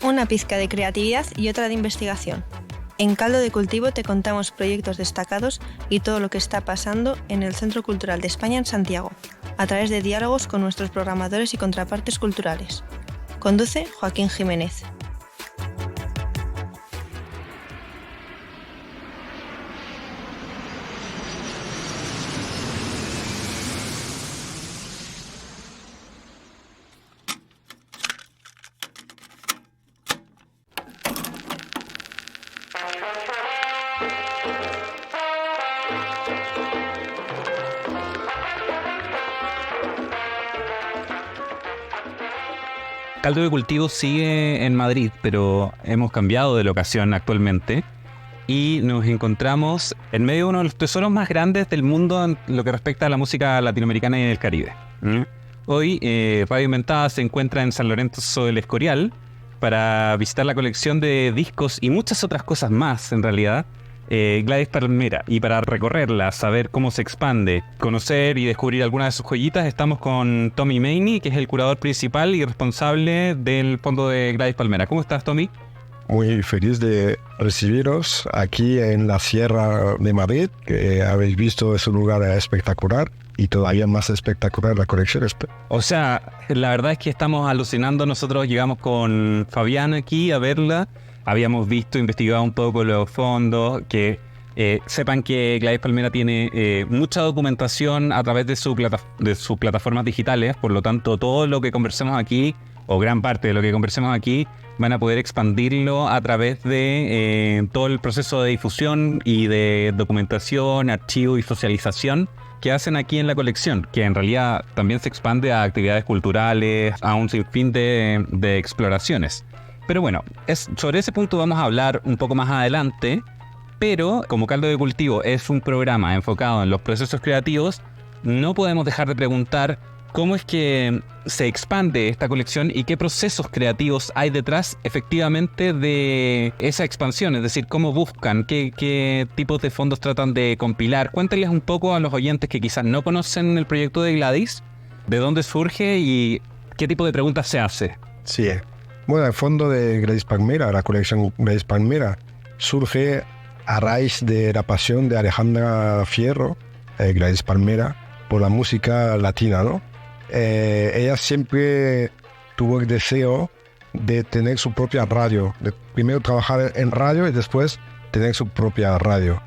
Una pizca de creatividad y otra de investigación. En Caldo de Cultivo te contamos proyectos destacados y todo lo que está pasando en el Centro Cultural de España en Santiago, a través de diálogos con nuestros programadores y contrapartes culturales. Conduce Joaquín Jiménez. Caldo de Cultivo sigue en Madrid, pero hemos cambiado de locación actualmente y nos encontramos en medio de uno de los tesoros más grandes del mundo en lo que respecta a la música latinoamericana y del Caribe. Hoy Radio Inventada se encuentra en San Lorenzo del Escorial para visitar la colección de discos y muchas otras cosas más, en realidad, Gladys Palmera, y para recorrerla, saber cómo se expande, conocer y descubrir algunas de sus joyitas, estamos con Tommy Maney, que es el curador principal y responsable del fondo de Gladys Palmera. ¿Cómo estás, Tommy? Muy feliz de recibiros aquí en la Sierra de Madrid, que habéis visto es un lugar espectacular y todavía más espectacular la colección. O sea, la verdad es que estamos alucinando. Nosotros llegamos con Fabián aquí a verla. Habíamos visto, investigado un poco los fondos, que sepan que Gladys Palmera tiene mucha documentación a través de sus plataformas digitales, por lo tanto todo lo que conversemos aquí, o gran parte de lo que conversemos aquí, van a poder expandirlo a través de todo el proceso de difusión y de documentación, archivo y socialización que hacen aquí en la colección, que en realidad también se expande a actividades culturales, a un sinfín de exploraciones. Pero bueno, sobre ese punto vamos a hablar un poco más adelante, pero como Caldo de Cultivo es un programa enfocado en los procesos creativos, no podemos dejar de preguntar cómo es que se expande esta colección y qué procesos creativos hay detrás efectivamente de esa expansión, es decir, cómo buscan, qué tipos de fondos tratan de compilar. Cuéntenles un poco a los oyentes que quizás no conocen el proyecto de Gladys, de dónde surge y qué tipo de preguntas se hace. Sí. Bueno, el fondo de Gladys Palmera, la colección Gladys Palmera, surge a raíz de la pasión de Alejandra Fierro, Gladys Palmera, por la música latina, ¿no? Ella siempre tuvo el deseo de tener su propia radio, de primero trabajar en radio y después tener su propia radio.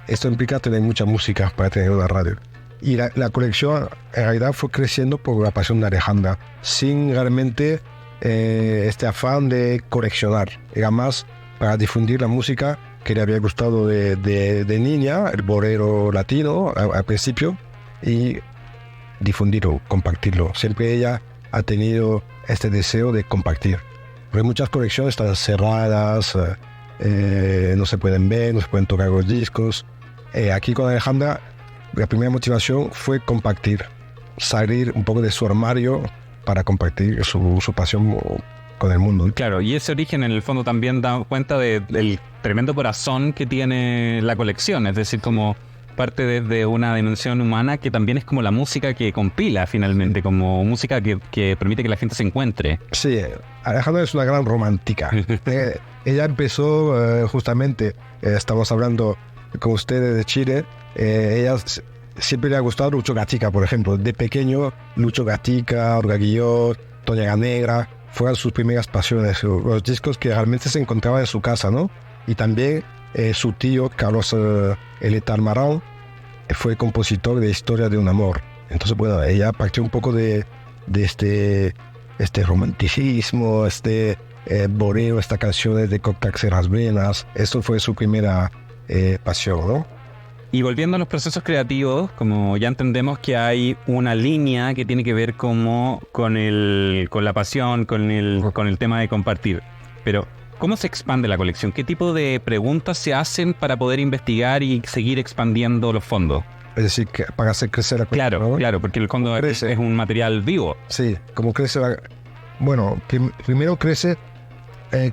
Esto implica tener mucha música para tener una radio. Y la colección en realidad fue creciendo por la pasión de Alejandra, sin realmente este afán de coleccionar. Era más para difundir la música que le había gustado de niña, el bolero latino al principio, y difundirlo, compartirlo. Siempre ella ha tenido este deseo de compartir. Porque muchas colecciones están cerradas, no se pueden ver, no se pueden tocar los discos. Aquí con Alejandra, la primera motivación fue compartir, salir un poco de su armario para compartir su pasión con el mundo. Claro, y ese origen en el fondo también da cuenta del tremendo corazón que tiene la colección, es decir, como parte desde una dimensión humana que también es como la música que compila finalmente, como música que permite que la gente se encuentre. Sí, Alejandra es una gran romántica. Ella empezó justamente, estamos hablando con ustedes de Chile, ella siempre le ha gustado Lucho Gatica, por ejemplo. De pequeño, Lucho Gatica, Olga Guillot, Toña Negra, fueron sus primeras pasiones, los discos que realmente se encontraban en su casa, ¿no? Y también su tío, Carlos Eleta Almarán, fue compositor de Historia de un amor. Entonces, bueno, ella partió un poco de este romanticismo, bolero, estas canciones de Cocax en las venas. Eso fue su primera pasión, ¿no? Y volviendo a los procesos creativos, como ya entendemos que hay una línea que tiene que ver como con la pasión, con el tema de compartir. Pero, ¿cómo se expande la colección? ¿Qué tipo de preguntas se hacen para poder investigar y seguir expandiendo los fondos? Es decir, que para hacer crecer la colección. Claro, porque el fondo es un material vivo. Sí, como crece Bueno, primero crece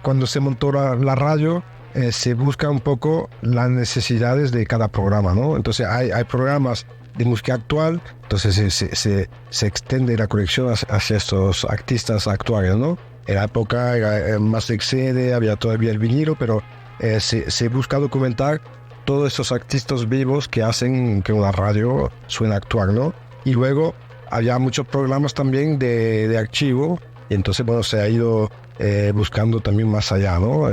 cuando se montó la radio, se busca un poco las necesidades de cada programa, ¿no? Entonces hay programas de música actual, entonces se extiende la colección hacia estos artistas actuales, ¿no? En la época era más de CD, había todavía el vinilo, pero se busca documentar todos estos artistas vivos que hacen que una radio suene actual, ¿no? Y luego había muchos programas también de archivo, y entonces, bueno, se ha ido buscando también más allá, ¿no?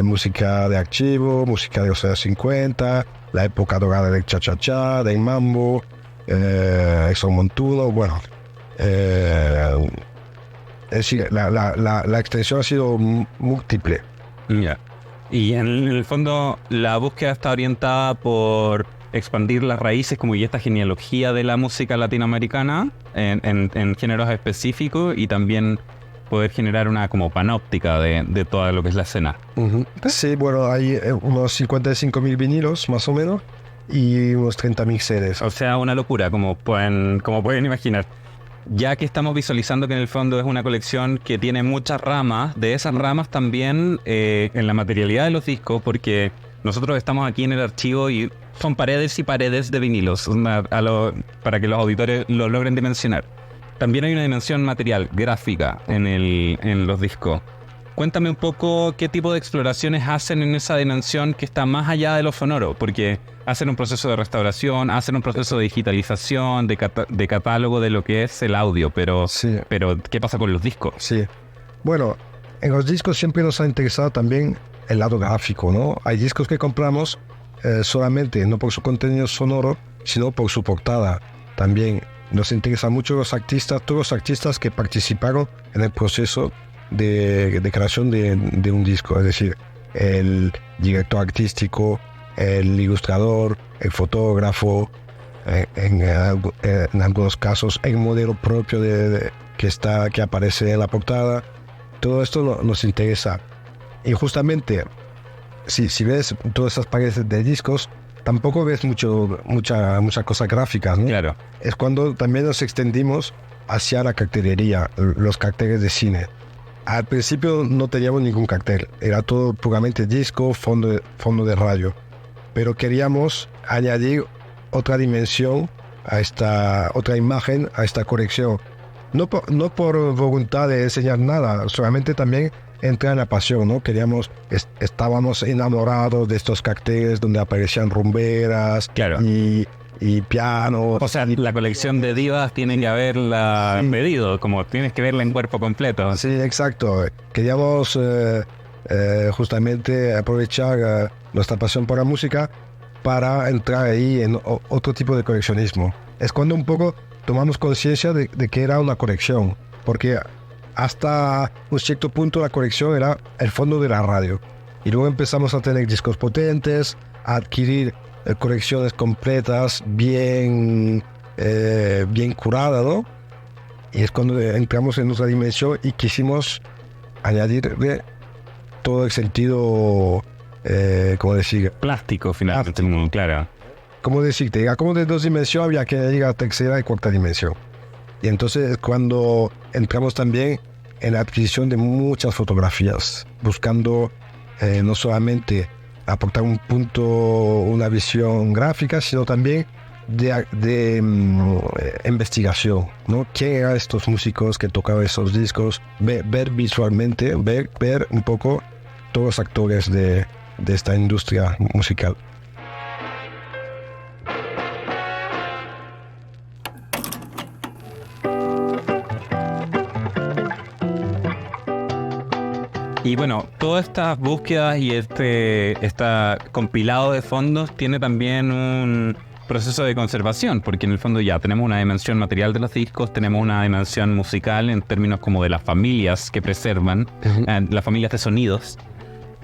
Música de archivo, música de los años 50, la época dorada del cha-cha-cha, del mambo, Exxon Montuno, bueno. Es decir, la extensión ha sido múltiple. Ya. Y en el fondo la búsqueda está orientada por expandir las raíces como y esta genealogía de la música latinoamericana en géneros específicos y también poder generar una como panóptica de todo lo que es la escena. Uh-huh. Sí, bueno, hay unos 55.000 vinilos más o menos y unos 30.000 CDs. O sea, una locura, como pueden imaginar. Ya que estamos visualizando que en el fondo es una colección que tiene muchas ramas, de esas ramas también en la materialidad de los discos, porque nosotros estamos aquí en el archivo y son paredes y paredes de vinilos, para que los auditores lo logren dimensionar. También hay una dimensión material, gráfica, en los discos. Cuéntame un poco qué tipo de exploraciones hacen en esa dimensión que está más allá de lo sonoro, porque hacen un proceso de restauración, hacen un proceso de digitalización, de catálogo de lo que es el audio, pero ¿qué pasa con los discos? Sí, bueno, en los discos siempre nos ha interesado también el lado gráfico, ¿no? Hay discos que compramos solamente, no por su contenido sonoro, sino por su portada. También nos interesan mucho todos los artistas que participaron en el proceso de creación de un disco, es decir, el director artístico, el ilustrador, el fotógrafo, en algunos casos el modelo propio que aparece en la portada. Todo esto nos interesa. Y justamente, si ves todas esas paredes de discos, tampoco ves muchas cosas gráficas, ¿no? Claro. Es cuando también nos extendimos hacia la cartelería, los carteles de cine. Al principio no teníamos ningún cartel, era todo puramente disco, fondo de radio. Pero queríamos añadir otra dimensión otra imagen a esta colección. No por voluntad de enseñar nada, solamente también entra en la pasión, ¿no? Estábamos enamorados de estos carteles donde aparecían rumberas, claro, y pianos. O sea, la colección de divas tiene que haberla medido, como tienes que verla en cuerpo completo. Sí, exacto. Queríamos justamente aprovechar nuestra pasión por la música para entrar ahí en otro tipo de coleccionismo. Es cuando un poco tomamos conciencia de que era una colección, porque hasta un cierto punto la colección era el fondo de la radio. Y luego empezamos a tener discos potentes, a adquirir colecciones completas, bien curadas, ¿no? Y es cuando entramos en otra dimensión y quisimos añadirle todo el sentido, ¿cómo decir? Plástico, finalmente, claro. ¿Cómo decirte? Ya como de 2 dimensiones había que llegar a tercera y cuarta dimensión. Y entonces es cuando entramos también en la adquisición de muchas fotografías, buscando no solamente aportar un punto, una visión gráfica, sino también de investigación, ¿no? ¿Quién eran estos músicos que tocaban esos discos? Ver visualmente, ver un poco todos los actores de esta industria musical. Y bueno, todas estas búsquedas y este compilado de fondos tiene también un proceso de conservación, porque en el fondo ya tenemos una dimensión material de los discos, tenemos una dimensión musical en términos como de las familias que preservan, las familias de sonidos.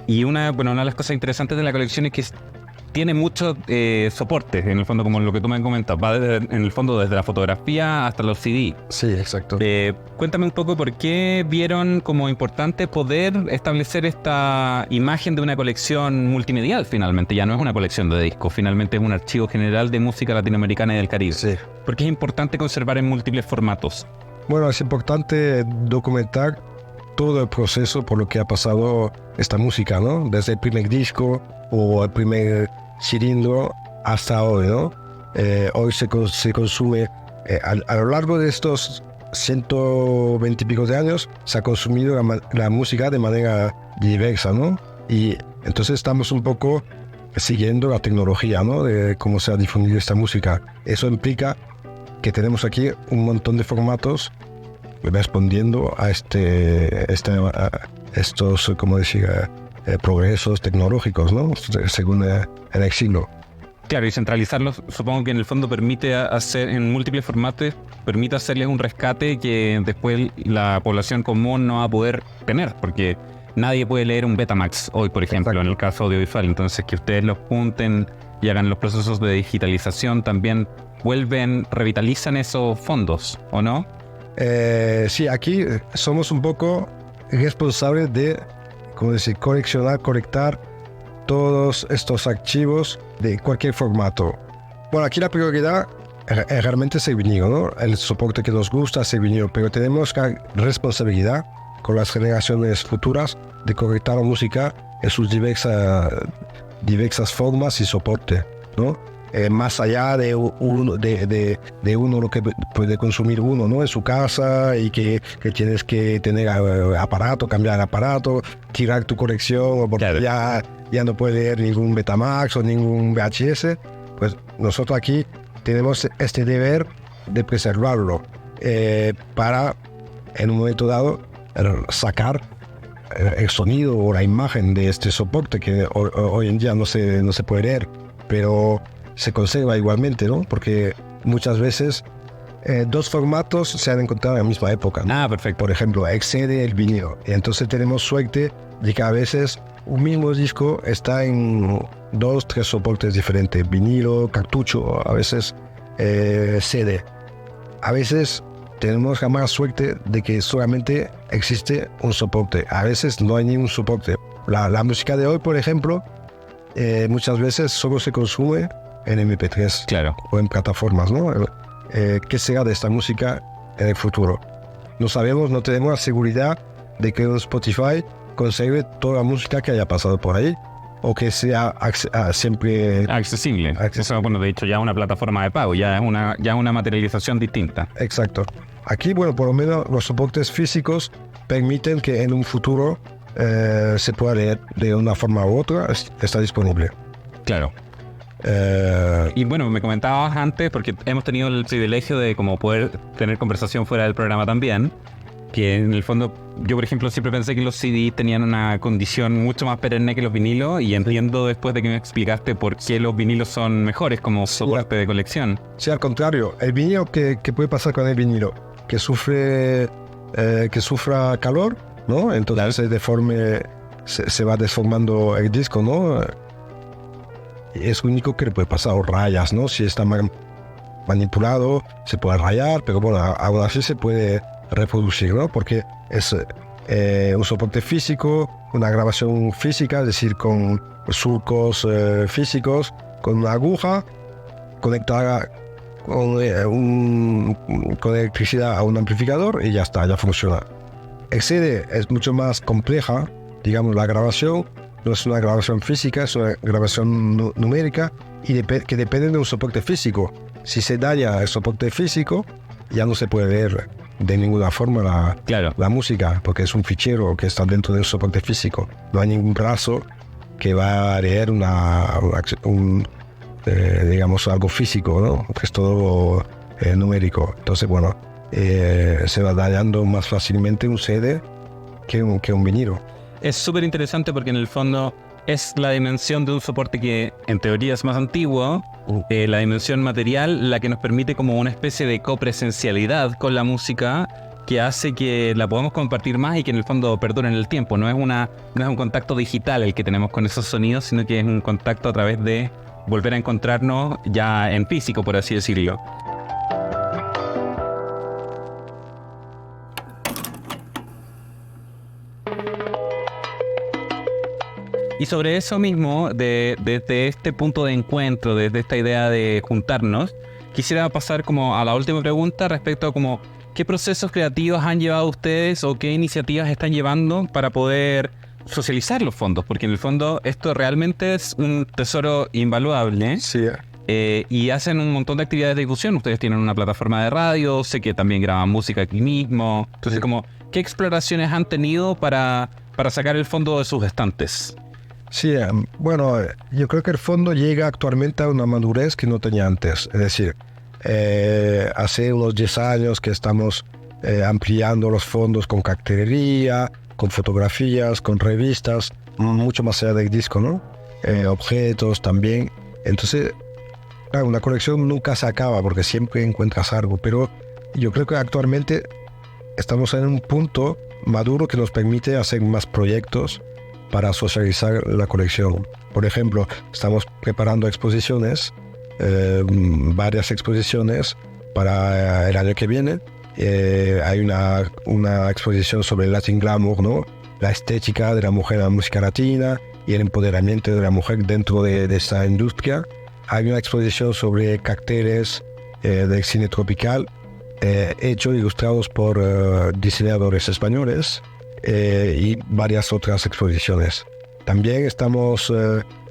Y una de las cosas interesantes de la colección es que tiene muchos soportes, en el fondo, como lo que tú me comentas, va en el fondo desde la fotografía hasta los CD. Sí, exacto. Cuéntame un poco por qué vieron como importante poder establecer esta imagen de una colección multimedial finalmente. Ya no es una colección de discos, finalmente es un archivo general de música latinoamericana y del Caribe. Sí. ¿Por qué es importante conservar en múltiples formatos? Bueno, es importante documentar todo el proceso por lo que ha pasado esta música, ¿no? Desde el primer disco o el primer cilindro hasta hoy, ¿no? Hoy se consume, a lo largo de estos 120 y pico de años, se ha consumido la música de manera diversa, ¿no? Y entonces estamos un poco siguiendo la tecnología, ¿no? De cómo se ha difundido esta música. Eso implica que tenemos aquí un montón de formatos respondiendo a estos, ¿cómo decir?, progresos tecnológicos, ¿no? Según el siglo. Claro, y centralizarlos, supongo que en el fondo permite hacer en múltiples formatos, permite hacerles un rescate que después la población común no va a poder tener, porque nadie puede leer un Betamax hoy, por ejemplo. Exacto. En el caso audiovisual. Entonces, que ustedes los junten y hagan los procesos de digitalización también revitalizan esos fondos, ¿o no? Sí, aquí somos un poco responsables de, ¿cómo decir?, colectar todos estos archivos de cualquier formato. Bueno, aquí la prioridad realmente es el vinilo, ¿no? El soporte que nos gusta es el vinilo, pero tenemos la responsabilidad con las generaciones futuras de colectar la música en sus diversas formas y soporte, ¿no? Más allá de uno lo que puede consumir uno, ¿no? En su casa, y que tienes que tener aparato, cambiar el aparato, tirar tu colección, porque claro, ya no puede leer ningún Betamax o ningún VHS. Pues nosotros aquí tenemos este deber de preservarlo para, en un momento dado, sacar el sonido o la imagen de este soporte que hoy en día no se puede leer, pero se conserva igualmente, ¿no? Porque muchas veces dos formatos se han encontrado en la misma época, ¿no? Perfecto. Por ejemplo, excede el vinilo. Y entonces tenemos suerte de que a veces un mismo disco está en 2, 3 soportes diferentes. Vinilo, cartucho, a veces CD. A veces tenemos la mala suerte de que solamente existe un soporte. A veces no hay ningún soporte. La música de hoy, por ejemplo, muchas veces solo se consume en MP3, claro, o en plataformas, ¿no? ¿Qué será de esta música en el futuro? No sabemos, no tenemos la seguridad de que un Spotify conserve toda la música que haya pasado por ahí, o que sea siempre accesible. Eso, bueno, de hecho ya es una plataforma de pago, ya es una materialización distinta. Exacto. Aquí, bueno, por lo menos los soportes físicos permiten que en un futuro se pueda leer de una forma u otra, está disponible. Claro. Y bueno, me comentabas antes, porque hemos tenido el privilegio de como poder tener conversación fuera del programa también, que en el fondo yo, por ejemplo, siempre pensé que los CD tenían una condición mucho más perenne que los vinilos, y entiendo después de que me explicaste por qué los vinilos son mejores como soporte de colección. Sí, al contrario, el vinilo, ¿qué puede pasar con el vinilo? Que sufra calor, ¿no? Entonces se va deformando el disco, ¿no? Es lo único que le puede pasar, o rayas, ¿no? Si está manipulado, se puede rayar, pero bueno, aún así se puede reproducir, ¿no? Porque es un soporte físico, una grabación física, es decir, con surcos físicos, con una aguja conectada con electricidad a un amplificador, y ya está, ya funciona. El CD es mucho más compleja, digamos, la grabación. No es una grabación física, es una grabación numérica, y que depende de un soporte físico. Si se daña el soporte físico, ya no se puede leer de ninguna forma la música, porque es un fichero que está dentro del soporte físico. No hay ningún brazo que va a leer digamos, algo físico, ¿no? Es todo numérico. Entonces, bueno, se va dañando más fácilmente un CD que un vinilo. Es súper interesante porque en el fondo es la dimensión de un soporte que en teoría es más antiguo, la dimensión material, la que nos permite como una especie de copresencialidad con la música, que hace que la podamos compartir más y que en el fondo perdure en el tiempo. No es un contacto digital el que tenemos con esos sonidos, sino que es un contacto a través de volver a encontrarnos ya en físico, por así decirlo. Y sobre eso mismo, desde este punto de encuentro, desde esta idea de juntarnos, quisiera pasar como a la última pregunta respecto a como ¿qué procesos creativos han llevado ustedes o qué iniciativas están llevando para poder socializar los fondos? Porque en el fondo esto realmente es un tesoro invaluable. Sí. Y hacen un montón de actividades de difusión. Ustedes tienen una plataforma de radio, sé que también graban música aquí mismo. Entonces, ¿qué exploraciones han tenido para sacar el fondo de sus estantes? Sí, bueno, yo creo que el fondo llega actualmente a una madurez que no tenía antes. Es decir, hace unos 10 años que estamos ampliando los fondos con cartelería, con fotografías, con revistas, mucho más allá del disco, ¿no? Objetos también. Entonces, claro, una colección nunca se acaba porque siempre encuentras algo, pero yo creo que actualmente estamos en un punto maduro que nos permite hacer más proyectos para socializar la colección. Por ejemplo, estamos preparando exposiciones, varias exposiciones para el año que viene. Hay una exposición sobre el Latin Glamour, ¿no? La estética de la mujer en la música latina y el empoderamiento de la mujer dentro de esta industria. Hay una exposición sobre carteles del cine tropical, hechos, ilustrados por diseñadores españoles, y varias otras exposiciones. También estamos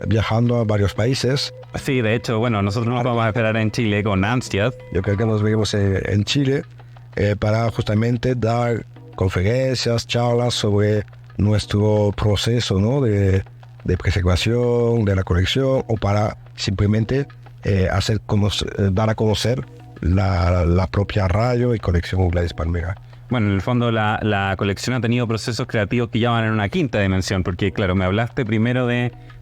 viajando a varios países. Sí, de hecho, bueno, nosotros nos vamos a esperar en Chile con ansias. Yo creo que nos veremos en Chile para justamente dar conferencias, charlas sobre nuestro proceso, ¿no? de preservación de la colección, o para simplemente dar a conocer la propia radio y colección Gladys Palmera. Bueno, en el fondo la colección ha tenido procesos creativos que ya van en una quinta dimensión, porque claro, me hablaste primero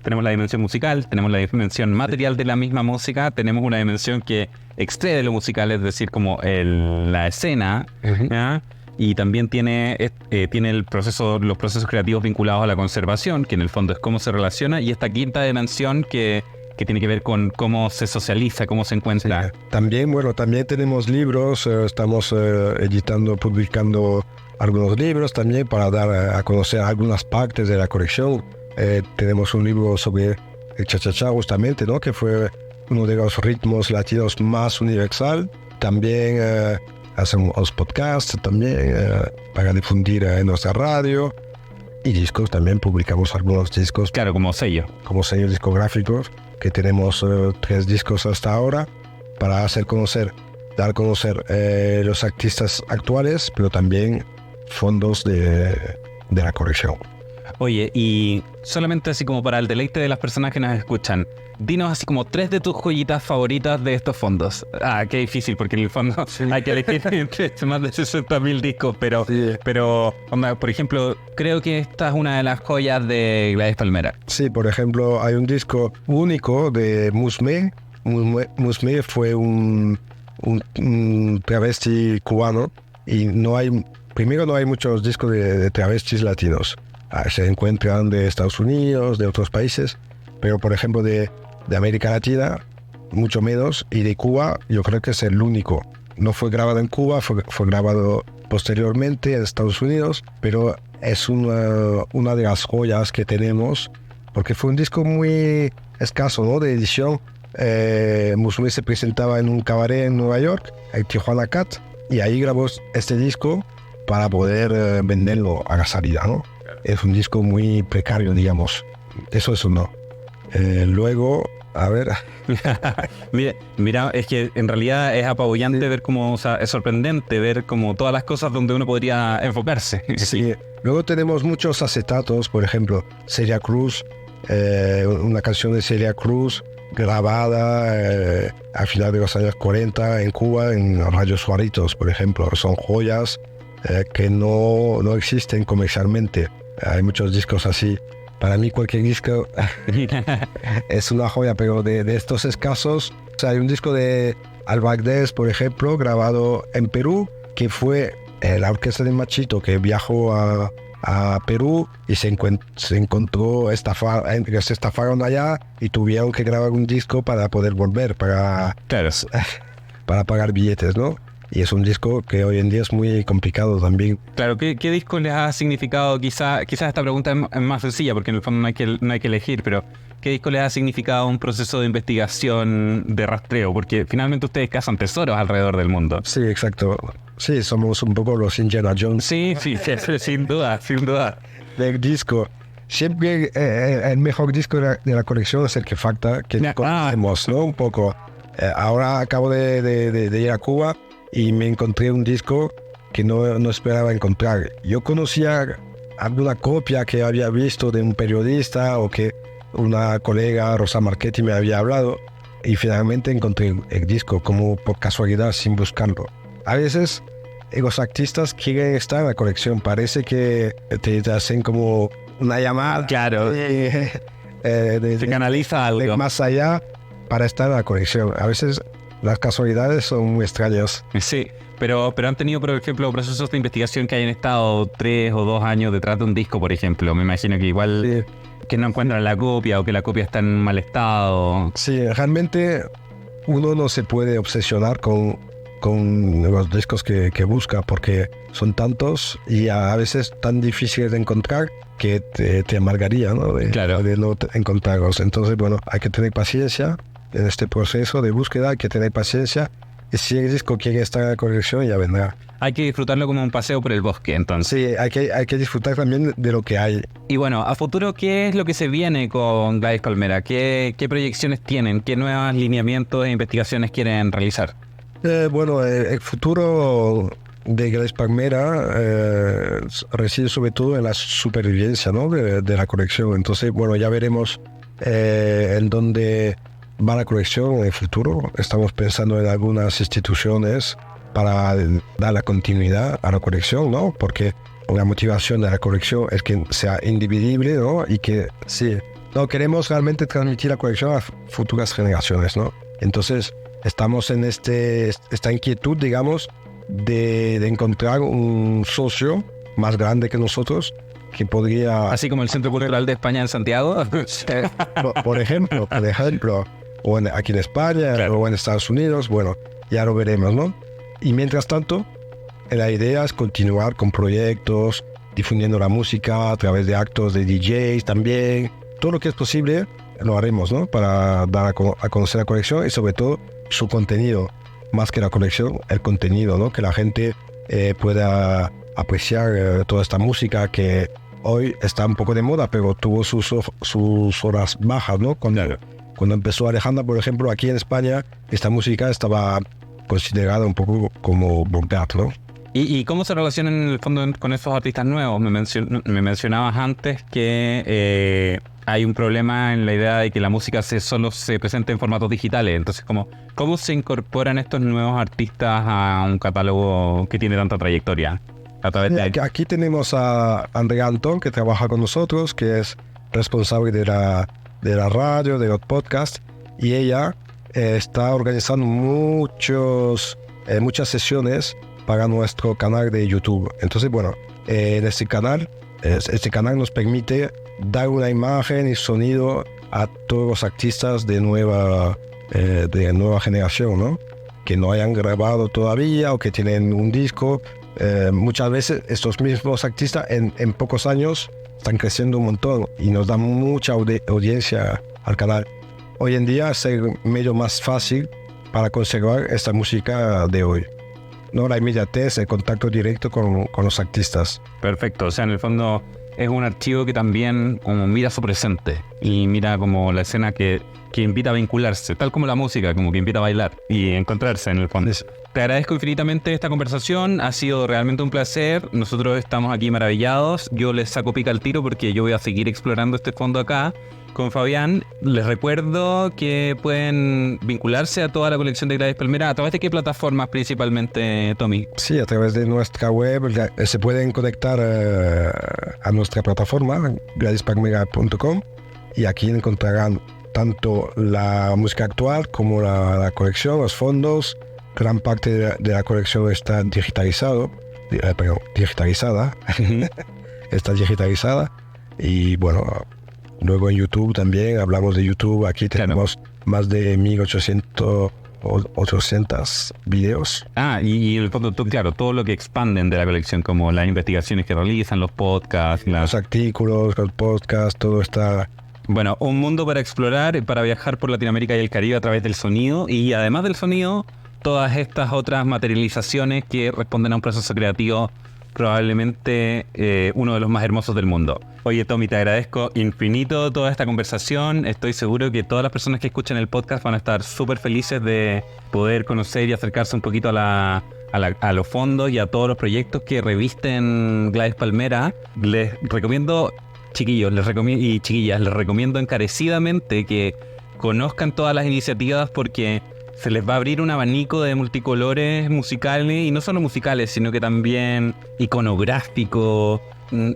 tenemos la dimensión musical, tenemos la dimensión material de la misma música, tenemos una dimensión que extrae de lo musical, es decir, como la escena, ¿ya? Y también tiene los procesos creativos vinculados a la conservación, que en el fondo es cómo se relaciona, y esta quinta dimensión que tiene que ver con cómo se socializa, cómo se encuentra. Sí. También tenemos libros, estamos publicando algunos libros también para dar a conocer algunas partes de la colección. Tenemos un libro sobre el cha-cha-cha justamente, ¿no? Que fue uno de los ritmos latinos más universal. También hacemos podcasts también para difundir en nuestra radio. Y discos también, publicamos algunos discos. Claro, como sello. Como sellos discográficos, que tenemos 3 discos hasta ahora, para dar a conocer los artistas actuales, pero también fondos de la colección. Oye, y solamente así como para el deleite de las personas que nos escuchan, dinos así como 3 de tus joyitas favoritas de estos fondos. Qué difícil, porque en el fondo hay que elegir entre más de 60.000 discos, pero por ejemplo, creo que esta es una de las joyas de Gladys Palmera. Sí, por ejemplo, hay un disco único de Musme. Musme fue un travesti cubano, y no hay muchos discos de travestis latinos. Se encuentran de Estados Unidos, de otros países, pero por ejemplo de América Latina, mucho menos, y de Cuba yo creo que es el único. No fue grabado en Cuba, fue grabado posteriormente en Estados Unidos, pero es una de las joyas que tenemos, porque fue un disco muy escaso, ¿no? De edición. Musme se presentaba en un cabaret en Nueva York, el Tijuana Cat, y ahí grabó este disco para poder venderlo a la salida, ¿no? Es un disco muy precario, digamos. Eso es uno. Luego, a ver... Mira, es que en realidad es apabullante ver cómo, o sea, es sorprendente ver como todas las cosas donde uno podría enfocarse. Sí. Luego tenemos muchos acetatos, por ejemplo, Celia Cruz, una canción de Celia Cruz grabada a final de los años 40 en Cuba, en Radio Suaritos, por ejemplo. Son joyas que no existen comercialmente. Hay muchos discos así. Para mí cualquier disco es una joya, pero de estos escasos, o sea, hay un disco de Albagdés, por ejemplo, grabado en Perú, que fue la orquesta de Machito, que viajó a Perú y se encontró se estafaron allá y tuvieron que grabar un disco para poder volver, para pagar billetes, ¿no? Y es un disco que hoy en día es muy complicado también. Claro, ¿qué disco les ha significado? Quizás esta pregunta es más sencilla, porque en el fondo no hay que elegir, pero ¿qué disco les ha significado un proceso de investigación, de rastreo? Porque finalmente ustedes cazan tesoros alrededor del mundo. Sí, exacto. Sí, somos un poco los Indiana Jones. Sí, sin duda. Del disco. Siempre el mejor disco de la colección es el que falta, que conocemos, ¿no? Un poco. Ahora acabo de ir a Cuba y me encontré un disco que no esperaba encontrar. Yo conocía alguna copia que había visto de un periodista o que una colega, Rosa Marchetti, me había hablado, y finalmente encontré el disco como por casualidad, sin buscarlo. A veces los artistas quieren estar en la colección, parece que te hacen como una llamada. Claro. Se canaliza algo. De más allá para estar en la colección. A veces las casualidades son muy extrañas. Sí, pero han tenido, por ejemplo, procesos de investigación que hayan estado 3 o 2 años detrás de un disco, por ejemplo. Me imagino que igual que no encuentran la copia o que la copia está en mal estado. Sí, realmente uno no se puede obsesionar con los discos que busca, porque son tantos y a veces tan difíciles de encontrar que te amargaría, ¿no? De no encontrarlos. Entonces, bueno, hay que tener paciencia en este proceso de búsqueda, hay que tener paciencia, y si el disco quiere estar en la colección, ya vendrá. Hay que disfrutarlo como un paseo por el bosque, entonces. Sí, hay que disfrutar también de lo que hay. Y bueno, a futuro, ¿qué es lo que se viene con Gladys Palmera? ¿Qué proyecciones tienen? ¿Qué nuevos lineamientos e investigaciones quieren realizar? Bueno, el futuro de Gladys Palmera reside sobre todo en la supervivencia, ¿no? de la colección. Entonces, bueno, ya veremos en dónde va la colección en el futuro. Estamos pensando en algunas instituciones para dar la continuidad a la colección, ¿no? Porque la motivación de la colección es que sea indivisible, ¿no? Y que sí, no queremos realmente transmitir la colección a futuras generaciones, ¿no? Entonces, estamos en esta inquietud, digamos, de encontrar un socio más grande que nosotros que podría... Así como el Centro Cultural de España en Santiago. por ejemplo, o aquí en España, claro, o en Estados Unidos, bueno, ya lo veremos, ¿no? Y mientras tanto, la idea es continuar con proyectos, difundiendo la música a través de actos de DJs también. Todo lo que es posible lo haremos, ¿no? Para dar a conocer la colección y sobre todo su contenido, más que la colección, el contenido, ¿no? Que la gente pueda apreciar toda esta música que hoy está un poco de moda, pero tuvo sus horas bajas, ¿no? Cuando empezó Alejandra, por ejemplo, aquí en España, esta música estaba considerada un poco como vulgar, ¿no? ¿Y cómo se relacionan en el fondo con esos artistas nuevos? Me mencionabas antes que hay un problema en la idea de que la música solo se presente en formatos digitales. Entonces, ¿cómo se incorporan estos nuevos artistas a un catálogo que tiene tanta trayectoria? A través de... Aquí tenemos a Andrea Antón, que trabaja con nosotros, que es responsable de la radio, de los podcasts, y ella está organizando muchas sesiones para nuestro canal de YouTube. Entonces, bueno, en este canal nos permite dar una imagen y sonido a todos los artistas de nueva generación, ¿no? Que no hayan grabado todavía o que tienen un disco. Muchas veces estos mismos artistas en pocos años están creciendo un montón y nos dan mucha audiencia al canal. Hoy en día es el medio más fácil para conservar esta música de hoy, ¿no? La inmediatez, el contacto directo con los artistas. Perfecto, o sea, en el fondo es un archivo que también como mira su presente y mira como la escena que invita a vincularse, tal como la música, como que invita a bailar y encontrarse en el fondo. Sí. Te agradezco infinitamente esta conversación, ha sido realmente un placer. Nosotros estamos aquí maravillados. Yo les saco pica al tiro porque yo voy a seguir explorando este fondo acá con Fabián. Les recuerdo que pueden vincularse a toda la colección de Gladys Palmera. ¿A través de qué plataformas principalmente, Tommy? Sí, a través de nuestra web. Se pueden conectar a nuestra plataforma, gladyspalmera.com, y aquí encontrarán tanto la música actual como la colección, los fondos. Gran parte de la colección está digitalizada. Está digitalizada. Y bueno, luego en YouTube también, hablamos de YouTube. Aquí tenemos más de 1800 800 videos. Y en el fondo, claro, todo lo que expanden de la colección, como las investigaciones que realizan, los podcasts, los artículos, los podcasts, todo está... Bueno, un mundo para explorar, para viajar por Latinoamérica y el Caribe a través del sonido, y además del sonido, todas estas otras materializaciones que responden a un proceso creativo probablemente uno de los más hermosos del mundo. Oye, Tommy, te agradezco infinito toda esta conversación. Estoy seguro que todas las personas que escuchan el podcast van a estar súper felices de poder conocer y acercarse un poquito a los fondos y a todos los proyectos que revisten Gladys Palmera. Les recomiendo, chiquillos y chiquillas, les recomiendo encarecidamente que conozcan todas las iniciativas, porque se les va a abrir un abanico de multicolores musicales, y no solo musicales, sino que también iconográfico.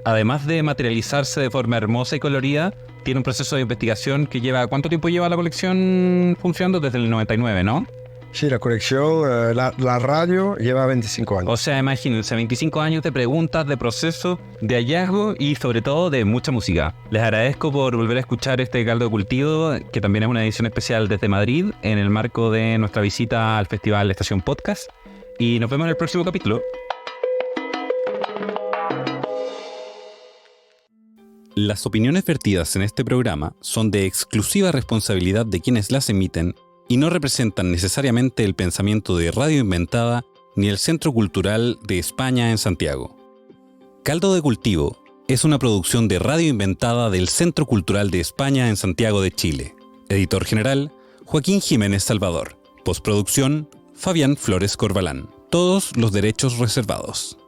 Además de materializarse de forma hermosa y colorida, tiene un proceso de investigación que lleva... ¿Cuánto tiempo lleva la colección funcionando? Desde el 99, ¿no? Sí, la colección, la radio lleva 25 años. O sea, imagínense, 25 años de preguntas, de proceso, de hallazgo y sobre todo de mucha música. Les agradezco por volver a escuchar este Caldo de Cultivo, que también es una edición especial desde Madrid, en el marco de nuestra visita al Festival Estación Podcast. Y nos vemos en el próximo capítulo. Las opiniones vertidas en este programa son de exclusiva responsabilidad de quienes las emiten y no representan necesariamente el pensamiento de Radio Inventada ni el Centro Cultural de España en Santiago. Caldo de Cultivo es una producción de Radio Inventada del Centro Cultural de España en Santiago de Chile. Editor general, Joaquín Jiménez Salvador. Postproducción, Fabián Flores Corbalán. Todos los derechos reservados.